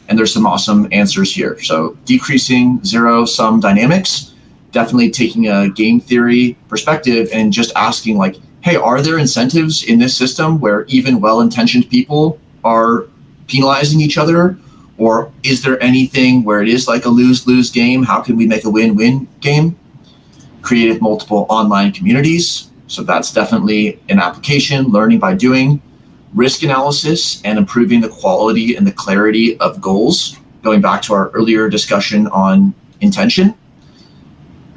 And there's some awesome answers here. So decreasing zero-sum dynamics, definitely taking a game theory perspective and just asking like, hey, are there incentives in this system where even well-intentioned people are penalizing each other? Or is there anything where it is like a lose-lose game? How can we make a win-win game? Created multiple online communities. So that's definitely an application, learning by doing. Risk analysis and improving the quality and the clarity of goals, going back to our earlier discussion on intention.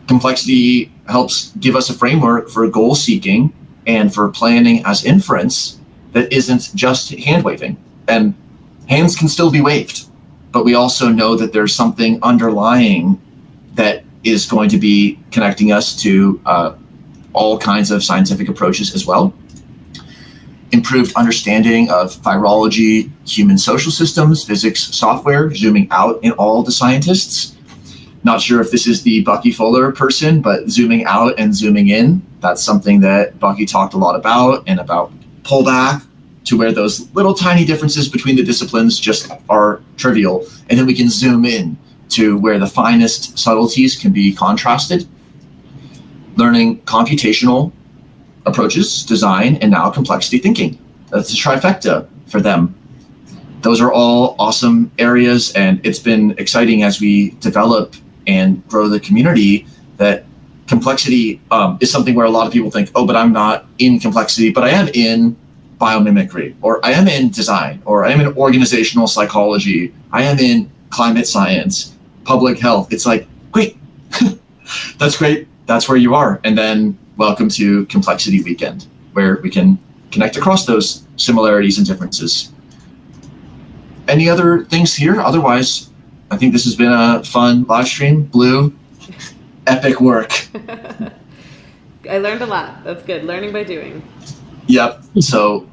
Complexity helps give us a framework for goal seeking and for planning as inference that isn't just hand waving. And hands can still be waved, but we also know that there's something underlying that is going to be connecting us to all kinds of scientific approaches as well. Improved understanding of virology, human social systems, physics, software, zooming out in all the scientists. Not sure if this is the Bucky Fuller person, but zooming out and zooming in, that's something that Bucky talked a lot about, and about pull back to where those little tiny differences between the disciplines just are trivial. And then we can zoom in to where the finest subtleties can be contrasted. Learning computational approaches, design, and now complexity thinking. That's a trifecta for them. Those are all awesome areas, and it's been exciting as we develop and grow the community that complexity is something where a lot of people think, oh, but I'm not in complexity, but I am in biomimicry, or I am in design, or I am in organizational psychology, I am in climate science, public health. It's like, great, that's great, that's where you are. And then welcome to Complexity Weekend, where we can connect across those similarities and differences. Any other things here? Otherwise, I think this has been a fun live stream. Blue, epic work. I learned a lot. That's good. Learning by doing. Yep. So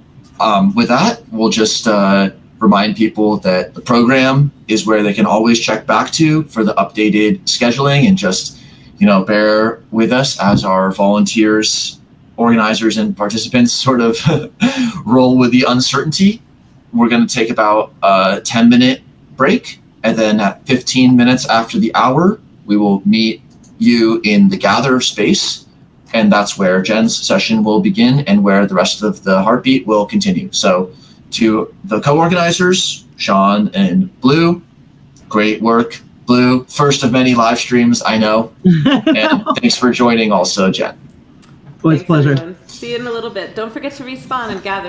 with that, we'll just remind people that the program is where they can always check back to for the updated scheduling, and just, bear with us as our volunteers, organizers, and participants sort of roll with the uncertainty. We're going to take about a 10-minute break, and then at 15 minutes after the hour, we will meet you in the gather space, and that's where Jen's session will begin and where the rest of the Heartbeat will continue. So to the co-organizers, Sean and Blue, great work. Blue, first of many live streams, I know. And thanks for joining also, Jen. Always a pleasure. Everyone. See you in a little bit. Don't forget to respawn and gather.